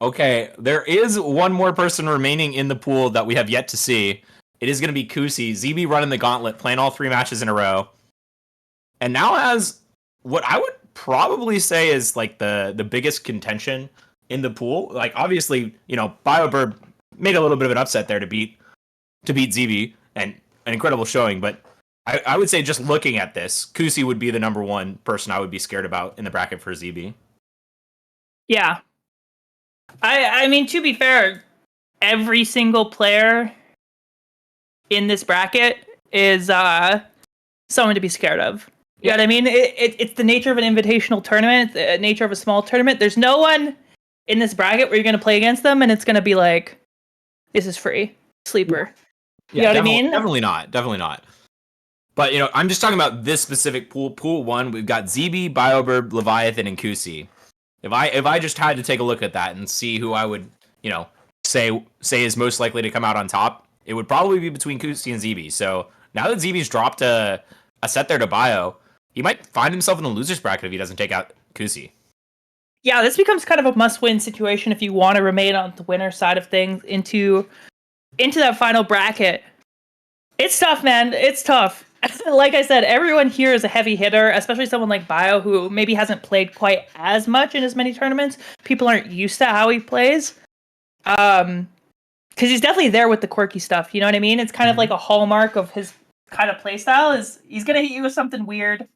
Okay, there is one more person remaining in the pool that we have yet to see. It is going to be Kusi. ZeeBee running the gauntlet, playing all 3 matches in a row. And now has what I would probably say is like the biggest contention in the pool. Like, obviously, BioBurb made a little bit of an upset there to beat ZeeBee, and an incredible showing. But I would say, just looking at this, Kusi would be the number one person I would be scared about in the bracket for ZeeBee. Yeah. I mean, to be fair, every single player in this bracket is someone to be scared of. You know what I mean? It's the nature of an invitational tournament, the nature of a small tournament. There's no one in this bracket where you're going to play against them and it's going to be like, this is free. Sleeper. You know what I mean? Definitely not. But, I'm just talking about this specific pool. Pool 1, we've got ZeeBee, BioBurb, Leviathan, and Kusi. If I just had to take a look at that and see who I would, say is most likely to come out on top, it would probably be between Kusi and ZeeBee. So now that ZeeBee's dropped a set there to Bio, he might find himself in the loser's bracket if he doesn't take out Kusi. Yeah, this becomes kind of a must-win situation if you want to remain on the winner side of things into that final bracket. It's tough, man. It's tough. Like I said, everyone here is a heavy hitter, especially someone like Bio, who maybe hasn't played quite as much in as many tournaments. People aren't used to how he plays. Because he's definitely there with the quirky stuff, you know what I mean? It's kind of like a hallmark of his kind of play style is he's going to hit you with something weird.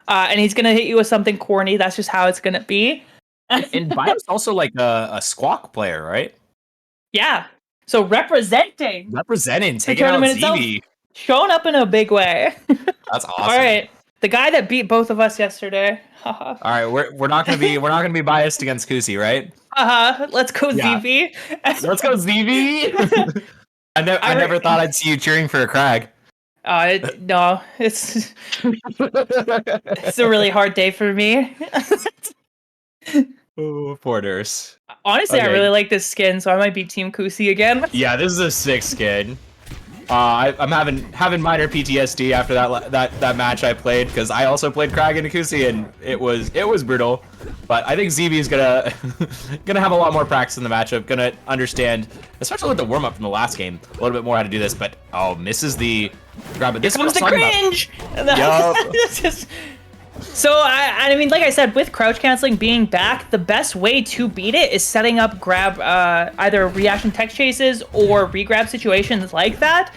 And he's going to hit you with something corny. That's just how it's going to be. And Bio's also like a Squawk player, right? Yeah. So representing, taking out ZeeBee. Showing up in a big way. That's awesome. All right, the guy that beat both of us yesterday. All right, we're not gonna be biased against Kusi, right? Let's go ZeeBee. Let's go ZeeBee. I never thought I'd see you cheering for a Crag. No, it's a really hard day for me. Oh, poor nurse. Honestly, okay. I really like this skin, so I might be Team Kusi again. Yeah, this is a sick skin. I'm having minor PTSD after that match I played, because I also played Crag into Kusi, and it was brutal. But I think ZeeBee is gonna have a lot more practice in the matchup, gonna understand, especially with the warm up from the last game, a little bit more how to do this. But misses the grab. But this comes the cringe. Yup. So, I mean, like I said, with crouch canceling being back, the best way to beat it is setting up grab, either reaction tech chases or re-grab situations like that,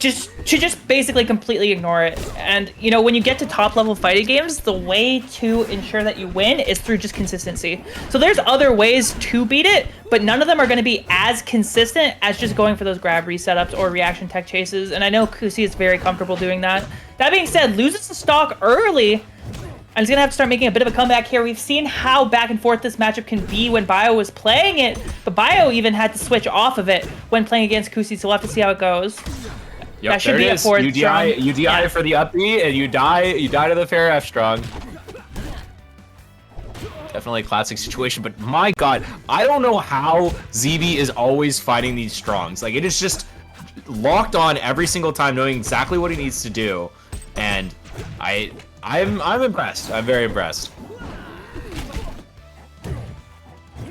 just basically completely ignore it. And, when you get to top level fighting games, the way to ensure that you win is through just consistency. So there's other ways to beat it, but none of them are going to be as consistent as just going for those grab resetups or reaction tech chases. And I know Kusi is very comfortable doing that. That being said, loses the stock early, and he's going to have to start making a bit of a comeback here. We've seen how back and forth this matchup can be when Bio was playing it, but Bio even had to switch off of it when playing against Kusi, so we'll have to see how it goes. Yep, that should be a fourth strong. You DI for the up B, and you die to the fair F strong. Definitely a classic situation, but my god, I don't know how ZeeBee is always fighting these strongs. Like, it is just locked on every single time, knowing exactly what he needs to do, and I'm impressed. I'm very impressed.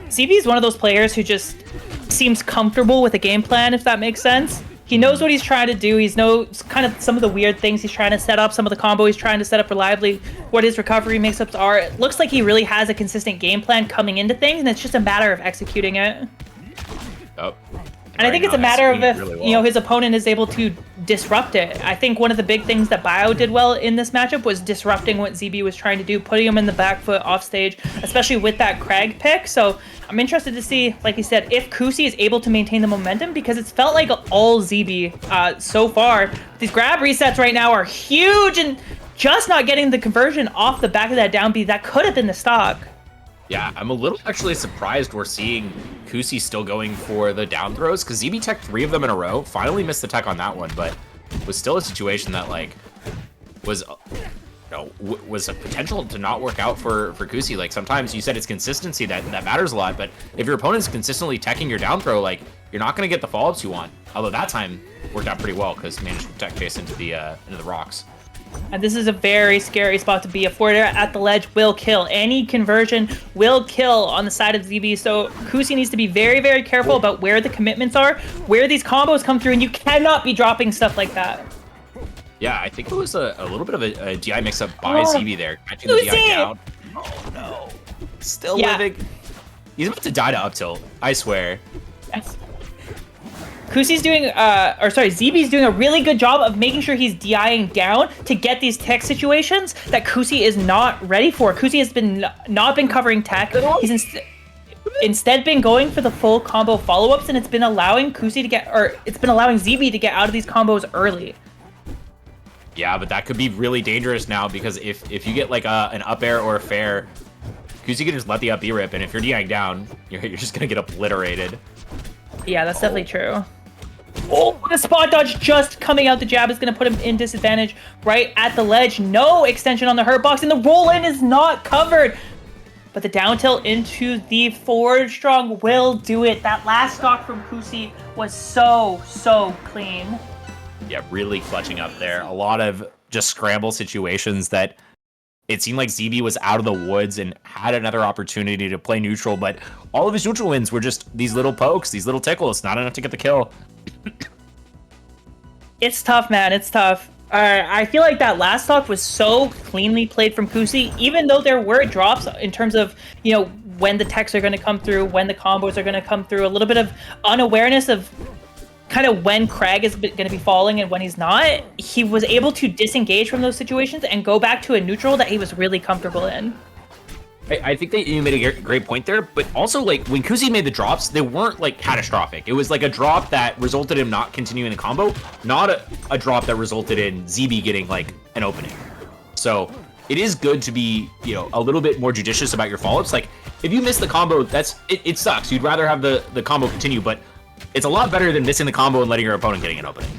ZeeBee is one of those players who just seems comfortable with a game plan, if that makes sense. He knows what he's trying to do. He knows kind of some of the weird things he's trying to set up, some of the combo he's trying to set up reliably, what his recovery mix-ups are. It looks like he really has a consistent game plan coming into things, and it's just a matter of executing it. Oh. And I think it's a matter of if, his opponent is able to disrupt it. I think one of the big things that Bio did well in this matchup was disrupting what ZeeBee was trying to do, putting him in the back foot off stage, especially with that Crag pick. So I'm interested to see, like you said, if Kusi is able to maintain the momentum, because it's felt like all ZeeBee so far. These grab resets right now are huge, and just not getting the conversion off the back of that down B, that could have been the stock. Yeah, I'm a little actually surprised we're seeing Kusi still going for the down throws, because ZeeBee teched 3 of them in a row. Finally missed the tech on that one, but was still a situation that was a potential to not work out for Kusi. Like, sometimes you said it's consistency that matters a lot, but if your opponent's consistently teching your down throw, you're not going to get the follow-ups you want. Although that time worked out pretty well, because managed to tech chase into the rocks. And this is a very scary spot to be. A forward air at the ledge will kill. Any conversion will kill on the side of ZeeBee. So Kusi needs to be very, very careful about where the commitments are, where these combos come through, and you cannot be dropping stuff like that. Yeah, I think it was a little bit of a DI mix-up by ZeeBee there. Catching the DI down. Oh, no. Still living. He's about to die to up tilt, I swear. Yes. Kusi's doing, ZeeBee's doing a really good job of making sure he's DIing down to get these tech situations that Kusi is not ready for. Kusi has not been covering tech. He's instead been going for the full combo follow-ups, and it's been allowing ZeeBee to get out of these combos early. Yeah, but that could be really dangerous now, because if you get like an up air or a fair, Kusi can just let the up B rip, and if you're DIing down, you're just gonna get obliterated. Yeah, that's definitely true. Oh, the spot dodge just coming out the jab is going to put him in disadvantage right at the ledge. No extension on the hurt box, and the roll-in is not covered. But the down tilt into the forward strong will do it. That last stock from Kusi was so clean. Yeah, really clutching up there. A lot of just scramble situations that it seemed like ZeeBee was out of the woods and had another opportunity to play neutral, but all of his neutral wins were just these little pokes, these little tickles, not enough to get the kill. It's tough, man. It's tough. I feel like that last stock was so cleanly played from Kusi, even though there were drops in terms of, you know, when the techs are going to come through, when the combos are going to come through, a little bit of unawareness of kind of when Craig is going to be falling and when he's not. He was able to disengage from those situations and go back to a neutral that he was really comfortable in. I think that you made a great point there, but also, like, when Kusi made the drops, they weren't, like, catastrophic. It was, like, a drop that resulted in him not continuing the combo, not a drop that resulted in ZeeBee getting, like, an opening. So it is good to be, you know, a little bit more judicious about your follow-ups. Like, if you miss the combo, it sucks. You'd rather have the combo continue, but it's a lot better than missing the combo and letting your opponent getting an opening.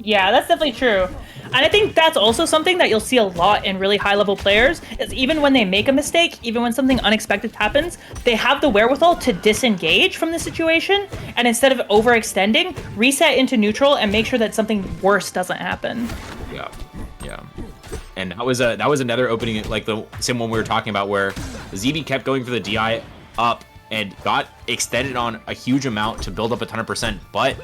Yeah, that's definitely true. And I think that's also something that you'll see a lot in really high-level players, is even when they make a mistake, even when something unexpected happens, they have the wherewithal to disengage from the situation, and instead of overextending, reset into neutral and make sure that something worse doesn't happen. Yeah. And that was another opening, like the same one we were talking about, where ZeeBee kept going for the DI up and got extended on a huge amount to build up a ton of %, but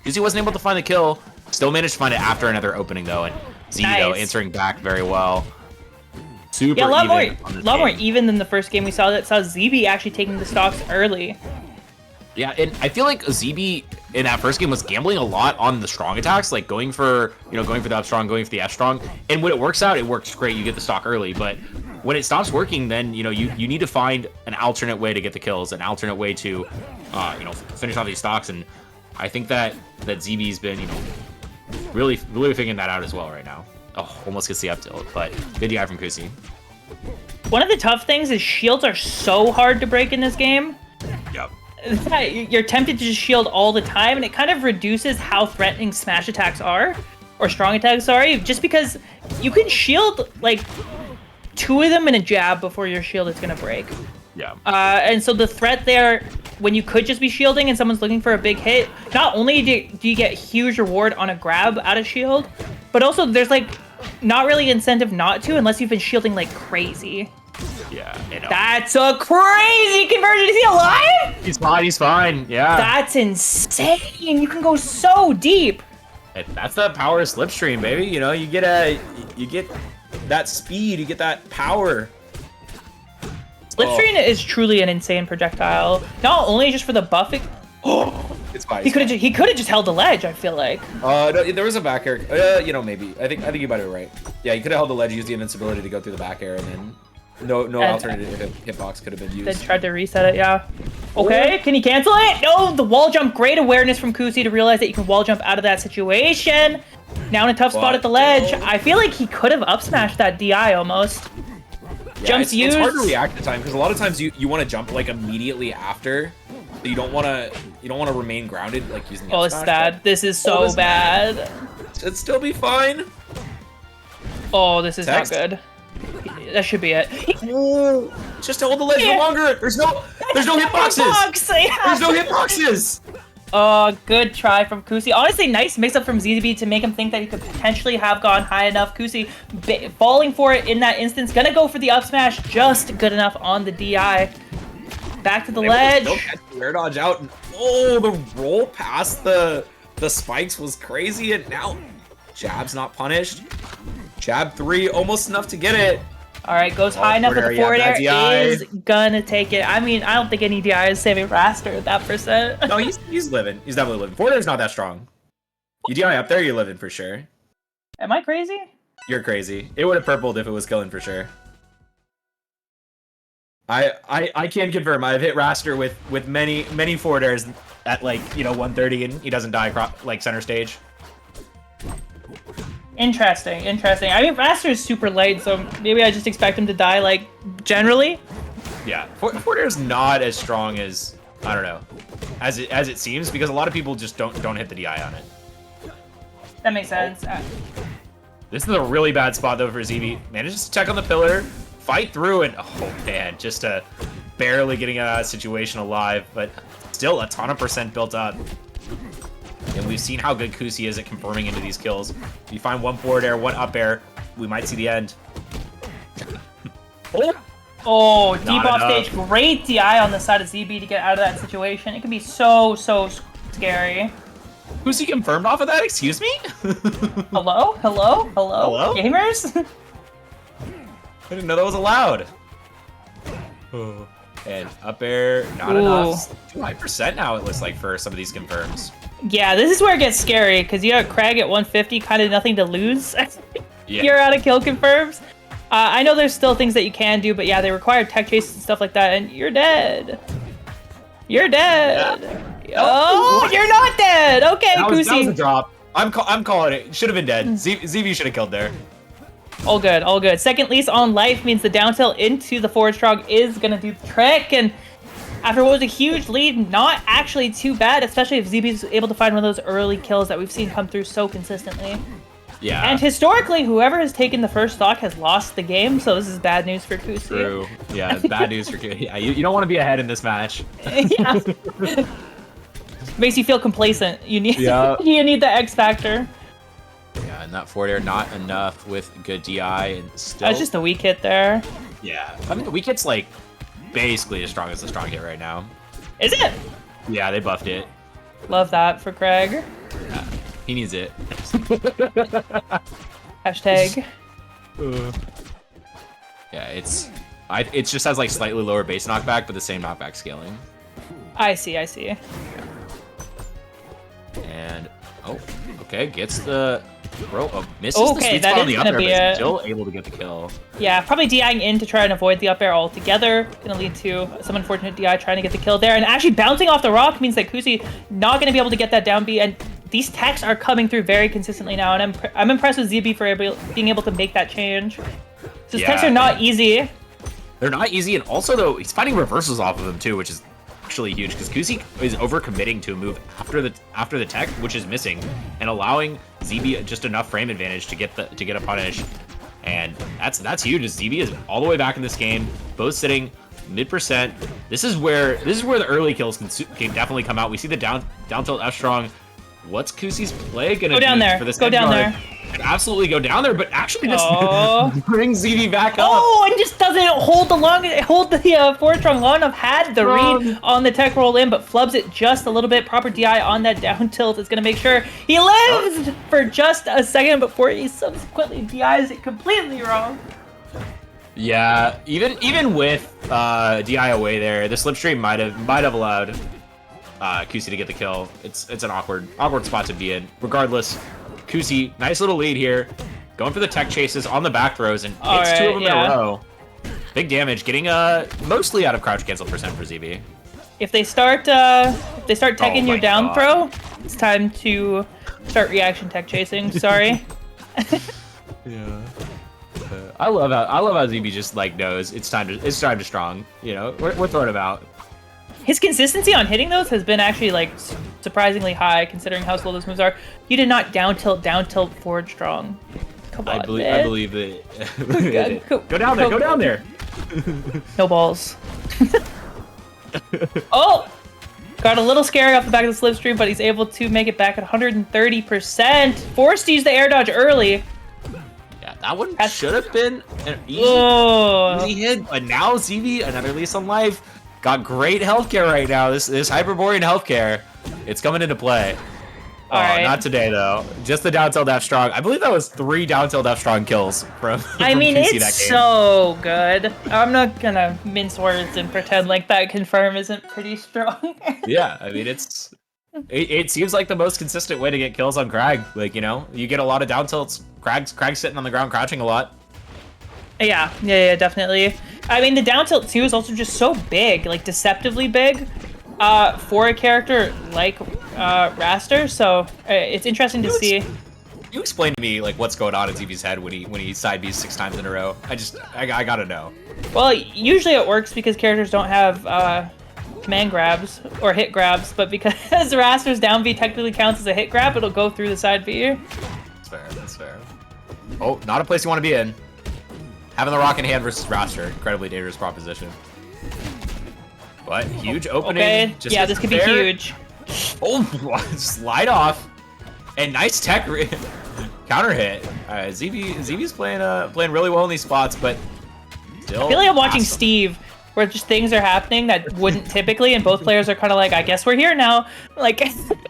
Kusi wasn't able to find the kill. Still managed to find it after another opening, though, and ZeeBee, though, answering back very well. Super a lot even. more even than the first game we saw. That saw ZeeBee actually taking the stocks early. Yeah, and I feel like ZeeBee in that first game was gambling a lot on the strong attacks, like going for the up strong, going for the F strong, and when it works out, it works great. You get the stock early, but when it stops working, then you need to find an alternate way to get the kills, an alternate way to finish off these stocks, and I think that ZeeBee's been really figuring that out as well right now. Oh, almost gets the up tilt, but good DI from Kusi. One of the tough things is shields are so hard to break in this game. Yep. You're tempted to just shield all the time, and it kind of reduces how threatening smash attacks are, or strong attacks are, just because you can shield like 2 of them in a jab before your shield is gonna break. Yeah. And so the threat there, when you could just be shielding and someone's looking for a big hit, not only do you get huge reward on a grab out of shield, but also there's like not really incentive not to unless you've been shielding like crazy. Yeah, I know. That's a crazy conversion. Is he alive? He's fine. Yeah. That's insane. You can go so deep. That's the power of slipstream, baby. You know, you get that speed, you get that power. Slipstream is truly an insane projectile. Not only just for the buffing. It's fine. He could have just held the ledge, I feel like. No, there was a back air. Maybe. I think you might be right. Yeah, he could have held the ledge, used the invincibility to go through the back air, and then no alternative hitbox could have been used. Then tried to reset it, yeah. Okay, can he cancel it? No, the wall jump. Great awareness from Kusi to realize that you can wall jump out of that situation. Now in a tough spot at the ledge. I feel like he could have up smashed that DI almost. Yeah, Jumps used. It's hard to react to time because a lot of times you want to jump like immediately after. So you don't want to remain grounded like using. Oh, it's bad. This is so bad. It'd still be fine. Oh, this is not good. That should be it. Just to hold the ledge for longer. There's no hitboxes. There's no hitboxes. Oh, good try from Kusi. Honestly, nice mix-up from ZeeBee to make him think that he could potentially have gone high enough. Kusi falling for it in that instance. Gonna go for the up smash. Just good enough on the DI. Back to the ledge. Still catch the air dodge out. And, oh, the roll past the spikes was crazy. And now Jab's not punished. Jab 3, almost enough to get it. All right, goes high enough, but the forward air is gonna take it. I mean, I don't think any DI is saving Raster at that percent. No, he's living. He's definitely living. Forward air's not that strong. You DI up there, you're living for sure. Am I crazy? You're crazy. It would have purpled if it was killing for sure. I can confirm. I've hit Raster with many forward airs at like 130 and he doesn't die like center stage. Interesting. I mean, Raster is super light, so maybe I just expect him to die, like, generally. Yeah, forward air is not as strong as, I don't know, as it seems, because a lot of people just don't hit the DI on it. That makes sense. This is a really bad spot, though, for ZeeBee. Manages to check on the pillar, fight through, and, oh, man, just barely getting out of that situation alive, but still a ton of percent built up. And we've seen how good Kusi is at confirming into these kills. If you find one forward air, one up air, we might see the end. Oh, deep off stage. Great DI on the side of ZeeBee to get out of that situation. It can be so scary. Kusi confirmed off of that? Excuse me? Hello? Gamers? I didn't know that was allowed. And up air, not enough. Too high percent now, it looks like, for some of these confirms. Yeah, this is where it gets scary, because you got Craig at 150, kind of nothing to lose. You're out of kill confirms. I know there's still things that you can do, but yeah, they require tech chases and stuff like that, and you're dead. You're dead. Yeah. Oh, you're not dead. Okay, Kusi. That was a drop. I'm calling it. Should have been dead. ZeeBee should have killed there. All good. Second least on life means the down tilt into the forward strong is going to do the trick, and after what was a huge lead, not actually too bad, especially if ZeeBee's able to find one of those early kills that we've seen come through so consistently. Yeah. And historically, whoever has taken the first stock has lost the game, so this is bad news for Kusi. True. Yeah, it's bad news for Kusi. Yeah, you don't want to be ahead in this match. Yeah. Makes you feel complacent. You need you need the X factor. Yeah, and that forward air not enough with good DI and still. That's just a weak hit there. Yeah, I mean the weak hit's like basically as strong as the strong hit right now. Is it? Yeah, they buffed it. Love that for Craig. Yeah, he needs it. Hashtag. Yeah, it just has like slightly lower base knockback, but the same knockback scaling. I see. And okay, gets the misses the sweet spot on the up air, but still able to get the kill. Yeah, probably DIing in to try and avoid the up air altogether. Gonna lead to some unfortunate DI trying to get the kill there. And actually bouncing off the rock means that Kusi not gonna be able to get that down B. And these techs are coming through very consistently now. And I'm impressed with ZeeBee for being able to make that change. These techs are not easy. They're not easy, and also though he's finding reversals off of them too, which is actually huge because Kusi is overcommitting to a move after the tech, which is missing, and allowing ZeeBee just enough frame advantage to get a punish, and that's huge. As ZeeBee is all the way back in this game, both sitting mid percent. This is where the early kills can definitely come out. We see the down tilt F strong. What's Kusi's play gonna do for this? Go down there. Absolutely go down there, but actually this brings ZeeBee back up. Oh, and just doesn't hold the forward strong long enough. Had the read on the tech roll in, but flubs it just a little bit. Proper DI on that down tilt is gonna make sure he lives for just a second before he subsequently DIs it completely wrong. Yeah, even with DI away there, the slipstream might have allowed Kusi to get the kill. It's an awkward spot to be in. Regardless, Kusi, nice little lead here. Going for the tech chases on the back throws and hits two of them in a row. Big damage, getting mostly out of crouch cancel percent for ZeeBee. If they start teching your down throw, it's time to start reaction tech chasing. Sorry. Yeah. I love how ZeeBee just like knows it's time to strong. You know, we're throwing him out. His consistency on hitting those has been actually like surprisingly high considering how slow those moves are. You did not down tilt forward strong. Come on, I believe it. Go down there. No balls. Oh! Got a little scary off the back of the slipstream, but he's able to make it back at 130%. Forced to use the air dodge early. Yeah, that one should have been an easy hit, but now ZeeBee, another lease on life, got great healthcare right now. This Hyperborean healthcare, it's coming into play. Not today though. Just the down tilt F strong. I believe that was 3 down tilt F strong kills from. I mean, Kusi it's so good. I'm not gonna mince words and pretend like that confirm isn't pretty strong. Yeah, I mean it seems like the most consistent way to get kills on Crag. Like, you know, you get a lot of down tilts. Crag's sitting on the ground crouching a lot. Yeah, definitely. I mean, the down tilt too is also just so big, like deceptively big, for a character like Raster. So it's interesting to see. You explain to me like what's going on in ZeeBee's head when he side B's 6 times in a row. I gotta know. Well, usually it works because characters don't have command grabs or hit grabs, but because Raster's down B technically counts as a hit grab, it'll go through the side B. That's fair. That's fair. Oh, not a place you want to be in. Having the rock in hand versus Raster, incredibly dangerous proposition. But huge opening. Okay. Yeah, this could be huge. Oh, slide off. And nice tech counter hit. ZeeBee's playing really well in these spots, but still. I feel like I'm watching Steve, where just things are happening that wouldn't typically, and both players are kind of like, I guess we're here now. Like.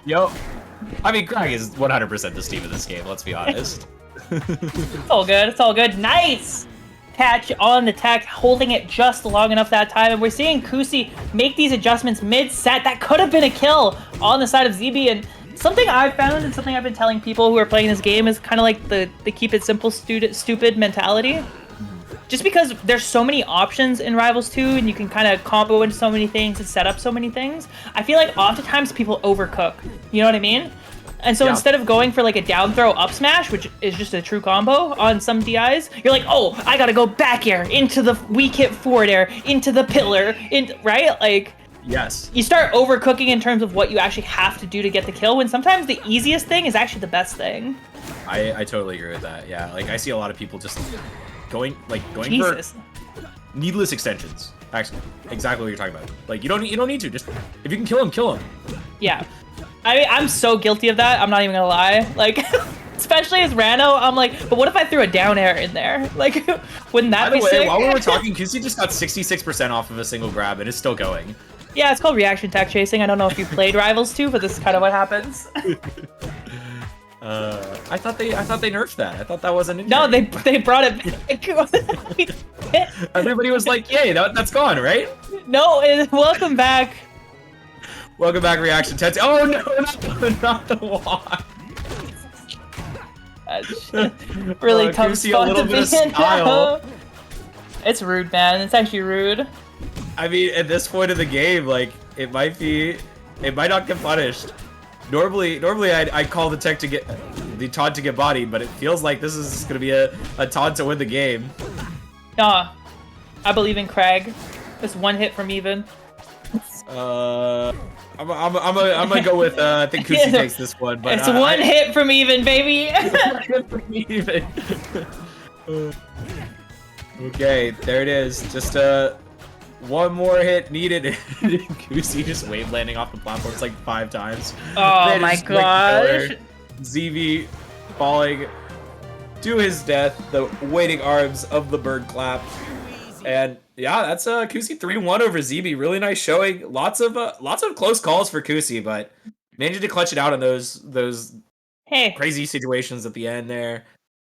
Yo, I mean, Crag is 100% the Steve of this game. Let's be honest. It's all good. It's all good. Nice catch on the tech, holding it just long enough that time, and we're seeing Kusi make these adjustments mid-set. That could have been a kill on the side of ZeeBee, and something I've found and something I've been telling people who are playing this game is kind of like the keep it simple, stupid mentality. Just because there's so many options in Rivals 2 and you can kind of combo into so many things and set up so many things, I feel like oftentimes people overcook. You know what I mean? And so instead of going for like a down throw up smash, which is just a true combo on some DIs, you're like, oh, I gotta go back air into the weak hit forward air, into the pillar, right? Like, yes. You start overcooking in terms of what you actually have to do to get the kill, when sometimes the easiest thing is actually the best thing. I totally agree with that. Yeah, like I see a lot of people just going for needless extensions. Actually, exactly what you're talking about. Like you don't need to. Just if you can kill him, kill him. Yeah. I'm so guilty of that. I'm not even gonna lie. Like, especially as Rano, I'm like, but what if I threw a down air in there? Like, wouldn't that be sick? By the way, while we were talking, Kusi just got 66% off of a single grab and is still going. Yeah, it's called reaction tech chasing. I don't know if you played Rivals 2, but this is kind of what happens. I thought they nerfed that. I thought that wasn't. No, they brought it back. Everybody was like, "Yay, that's gone, right?" No, welcome back. Welcome back, reaction tech. Oh no, not the walk. Really tough spot to be in now. It's rude, man. It's actually rude. I mean, at this point of the game, like it might not get punished. Normally I'd call the tech to get the taunt to get bodied, but it feels like this is gonna be a taunt to win the game. I believe in Crag. It's one hit from even. I'm gonna go with I think Kusi takes this one, but it's one hit from even, baby. Even. Okay, there it is. Just one more hit needed. Kusi just wave landing off the platforms like 5 times. Oh my gosh. ZeeBee falling to his death, the waiting arms of the bird clap. And yeah, that's Kusi 3-1 over ZeeBee. Really nice showing. Lots of close calls for Kusi, but managed to clutch it out in those crazy situations at the end there.